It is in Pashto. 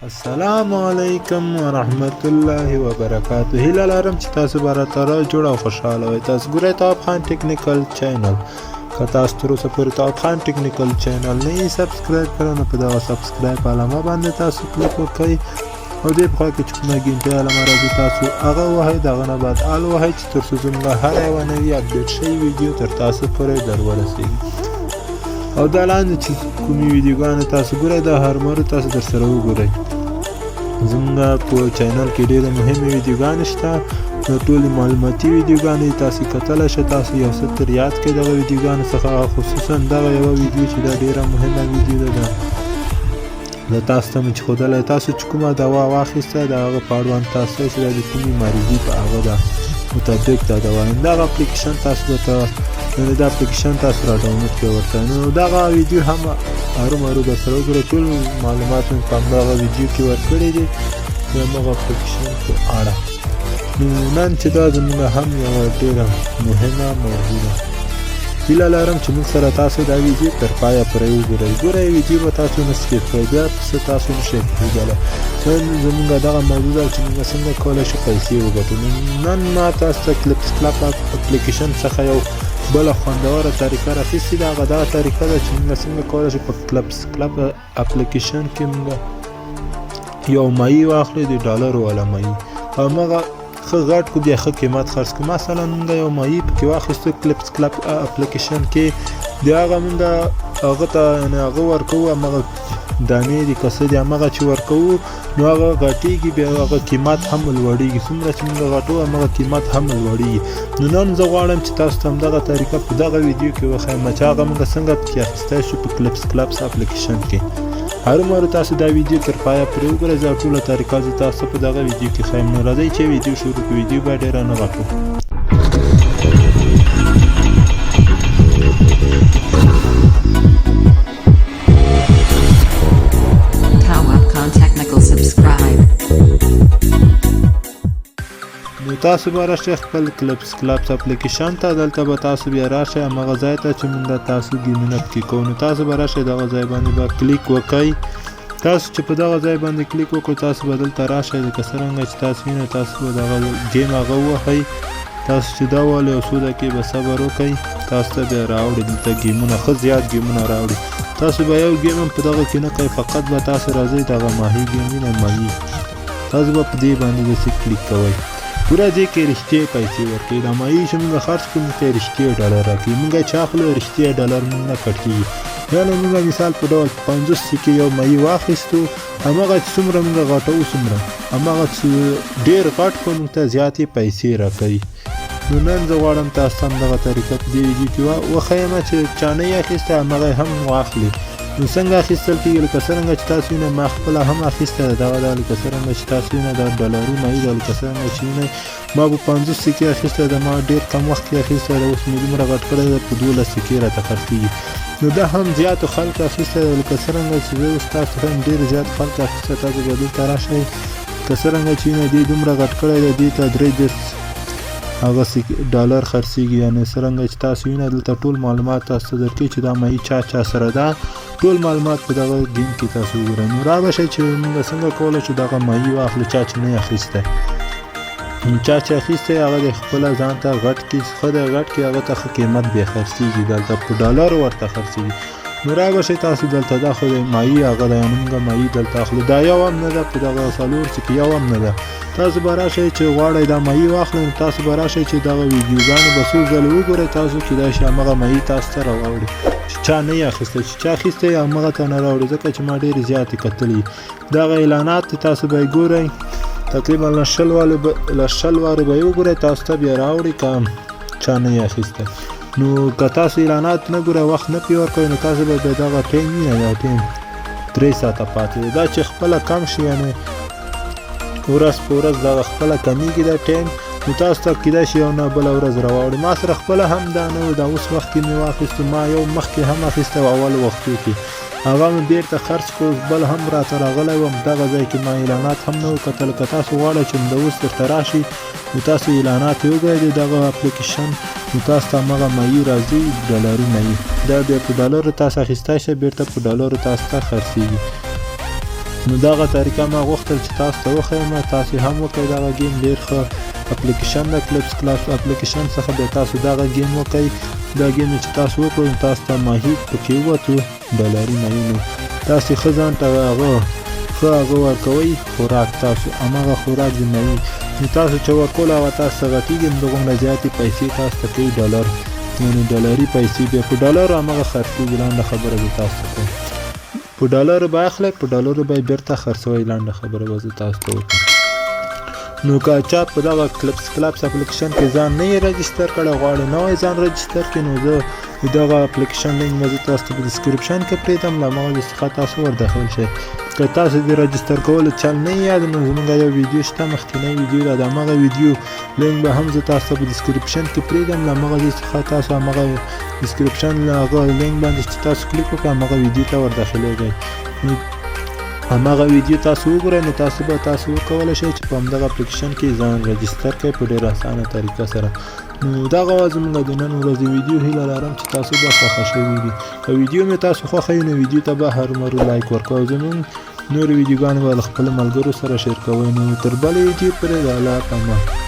السلام علیکم ورحمت الله وبرکاته. هیله لرم چې تاسو به راته جوړ او خوشحاله وئ. تاسو ګورئ تواب خان ټیکنیکل چینل. که تاسو تر اوسه پورې تواب خان ټیکنیکل چینل نه یې سبسکرایب کړی نو په دغه سبسکرایب علامه باندې تاسو کلیک وکړئ او دې په خوا کې چې کومه ګنټۍ علامه راځي تاسو هغه ووهئ. د هغه نه بعد آل ووهئ چې تر څو زموږ هره یوه نوي اپډیټ شوې ویډیو تر تاسو پورې در ورسېږي. او دا لاندې چې کومې ویډیوګانې تاسو ګورئ دا هر تاسو در سره وګورئ. زموږ په چینل کې ډېرې مهمې ویډیوګانې شته. نو ټولې معلوماتي ویډیوګانې تاسو کتلی شئ. تاسو یو څه تر یاد کړئ دغه ویډیوګانو څخه، خصوصا دغه یوه ویډیو چې دا ډېره مهمه ویډیو ده. دا تاسو ته مې چې ښودلی تاسو چې کومه دوا واخیسته د هغه په اړوند تاسو چې دا د کومې مریضي په هغه ده مطابق دا دوا دغه اپلیکیشن تاسو درته دا اپلیکیشن تاسو را ډاونلوډ کړئ ورته. نو دغه ویډیو هم هرومرو در سره وګورئ. ټول معلومات مې په همدغه ویډیو کې ورکړي دي د همغه اپلیکیشن په اړه. نو نن چې دا زموږ هم یوه ډېره مهمه موضوع ده. هیله لرم چې موږ سره تاسو دا ویډیو تر پایه پورې وګورئ. ګورئ ویډیو به تاسو نه سکیپ کړئ، بیا څه تاسو نشئ پوهېدلی. نن زموږ دغه موضوع ده چې موږ څنګه کولی شو پیسې وګټو. نن ما تاسو ته کلپس کلپ اپلیکیشن څخه یو بله خوندوره طریقه راخیستې ده. هغه دغه طریقه ده چې موږ څنګه کولی شو په کلپس کلپ اپلیکیشن کې موږ یو مایي واخلو د ډالرو والا مایي، همغه ښه غټ کړو بیا ښه قیمت خرڅ کړو. مثلا موږ یو مایي پکې واخیستو کلپس کلپ اپلیکیشن کې، د هغه موږ هغه ته یعنې هغه ورکوو همغه دانې دي که څه دي همغه چې ورکوو نو هغه غټېږي، بیا هغه قیمت هم لوړېږي. څومره چې موږ غټو همغه قیمت هم لوړېږي. نو نن زه غواړم چې تاسو ته همدغه طریقه په دغه ویډیو کې وښیم چې هغه موږ څنګه پکې اخیستی شو په کلپس کلپس اپلیکیشن کې. هرومرو تاسو دا ویډیو تر پایه پورې وګورئ. زه ټوله طریقه زه تاسو ته په دغه ویډیو کې ښیم. نو راځئ چې ویډیو شروع کړو. ویډیو به ډېره نه غټو. نو تاسو به راشئ خپل کلپس کلپس اپلیکیشن ته. دلته به تاسو بیا راشئ همغه ځای ته چې موږ تاسو ګیمونه پکې کوو. نو تاسو به راشئ دغه ځای باندې به کلیک وکئ. تاسو چې په دغه ځای باندې کلیک وکړئ تاسو به دلته راشئ. لکه څرنګه چې تاسو وینئ تاسو به دغه ګیم هغه ووهئ. تاسو چې دا ووهلئ یو څو دقیقې به صبر وکئ. تاسو ته بیا راوړي دلته ګیمونه، ښه زیات ګیمونه راوړي. تاسو به یو ګیم هم په دغه کې نه کوئ، فقط به تاسو راځئ دغه ماهي ګیم وینئ ماهي، تاسو به په دې باندې داسې کلیک کوئ. پوره دې کې رښتیا پیسې ورکوي. دا مایي چې موږ خرڅ کړو موږ ته رښتیا ډالر راکوي. موږ چې اخلو رښتیا ډالر موږ نه کټ کېږي. یعنې موږ مثال په ډول 50 سکې یو مایي واخیستو، همغه چې څومره موږ غټوو څومره همغه چې ډېر غټ کړو موږ ته زیاتې پیسې راکوي. نو نن زه غواړم تاسو ته همدغه طریقه په دې ویډیو کې وښیم چې چا نه یې اخیستی همغه هم واخلي. نو څنګه اخیستل کېږي؟ لکه څرنګه چې تاسو وینئ ما خپله هم اخیستی ده دغه ده. لکه څرنګه چې تاسو وینئ دا ډالري مایي ده. لکه څرنګه چې وینئ ما په 50 سکې اخیستی ده، ما ډېر کم وخت کې اخیستی ده. اوس مې دومره غټ کړی ده په 12 سکې راته خرڅېږي. نو دا هم زیاتو خلکو اخیستی ده. لکه څرنګه چې زه اوس تاسو ښیم ډېر زیات خلکو اخیستی. تاسو به دلته راشئ. که څرنګه چې وینئ دې دومره غټ کړی ده، دې ته 3 هغه ډالر خرڅېږي. یعنې څرنګه چې تاسو وینئ دلته ټول معلومات تاسو ته درکوي چې دا مایي چا سره ده. ټول معلومات په دغه ګیم کې تاسو وګورئ. نو را به شئ چې موږ څنګه کولی شو دغه مایي واخلو. چا چې نه یې اخیستی، چا چې اخیستی هغه د خپله ځان ته غټ کړي، ښه دی غټ کړي، هغه ته ښه قیمت بیا خرڅېږي. دلته په ډالرو ورته خرڅېږي. نو را به شئ تاسو دلته دا خو د مایي هغه ده، یعنې موږ مایي دلته اخلو. دا یو هم نه ده په دغه 4 سکې یو هم نه ده. تاسو به راشئ چې غواړئ دا مایي واخلئ. نو تاسو به راشئ چې دغه ویډیوګانو به څو ځله وګورئ. تاسو کېدای شي همغه مایي تاسو ته راواوړي چې چا نه یې اخیستی. چې چا اخیستی همغه ته نه راوړي، ځکه چې ما ډېرې زیاتې کتلي. دغه اعلانات تاسو به یې ګورئ، تقریبا له 100 وارو به یې وګورئ تاسو ته بیا راوړي که چا نه یې اخیستی. نو که تاسو اعلانات نه ګورئ وخت نه پرې ورکوئ نو تاسو به بیا دغه ټایم وینئ. دا ټایم 3 ساعته پاتې دی. دا چې خپله کم شي یعنې ورځ په ورځ دغه خپله کمیږي دا ټایم. نو تاسو ته کېدای شي یو نه بله ورځ راواوړي. ما سره خپله هم دا نه و، دا اوس وخت کې مې واخیستو. ما یو مخکې هم اخیستی و اول وختو کې، هغه مې بېرته خرڅ کړو. بل هم راته راغلی وم دغه ځای کې ما اعلانات هم نه و کتل. که تاسو غواړئ چې همدا اوس درته راشي نو تاسو اعلانات یې وګورئ د دغه اپلیکیشن. نو تاسو ته همغه مایي راځي ډالري مایي. دا بیا په ډالرو تاسو اخیستی شئ، بېرته په ډالرو تاسو ته خرڅېږي. نو دغه طریقه ما غوښتل چې تاسو ته وښیم، تاسو هم وکړئ دغه گیم. ډېر ښه اپلیکیشن ده کلپس کلابس اپلیکیشن څخه بیا تاسو دغه گیم وکړئ. دا گیم چې تاسو وکړو تاسو ته ماهي پکې ووتو $، نو تاسو ښه ځان ته هغه ورکوئ خوراک، تاسو هماغه خوراک د ماهي نو تاسو چې ورکول هغه تاسو ته غټېږي، نو دغومره زیاتې پیسې تاسو ته کوي $، یعنې ډالري پیسې بیا په ډالرو هماغه خرڅېږي. لنډه خبره زه تاسو ته کوم، په ډالرو به اخلئ، په ډالرو به یې بېرته خرڅوئ. لنډه خبره به زه تاسو ته وکړم. نو که چا په دغه کلپس کلابس اپلیکیشن کې ځان نه یې رجسټر کړی، غواړي نوی ځان رجسټر کړي، نو زه دغه اپلیکیشن لینک به زه تاسو ته په ډسکرپشن کې پرېږدم، له هماغه ځای څخه تاسو ورداخل شئ. که تاسو د رجسټر کولو چل نه یاد، نو زموږ یو ویډیو شته، مخکینی ویډیو ده، د هماغه ویډیو لینک به هم زه تاسو ته په ډسکرپشن کې پرېږدم، له هماغه ځای څخه تاسو هماغه ډسکرپشن هغه لینک باندې چې تاسو کلیک وکړئ هماغه ویډیو ته ورداخلېږئ. هماغه ویډیو تاسو وګورئ، نو تاسو به وکولی شئ چې په همدغه اپلیکیشن کې ځان رجسټر کړئ په ډېره اسانه طریقه سره. نو دغه وه زموږ د نن ورځې ویډیو. هیله لرم چې تاسو به خوښه شوي وي. که ویډیو مې تاسو خوښوي نو ویډیو ته به هرومرو لایک ورکوئ، زموږ نورې ویډیوګانې به له خپلو ملګرو سره شیر کوئ. نو تر بلې ویډیو پورې د الله په امان.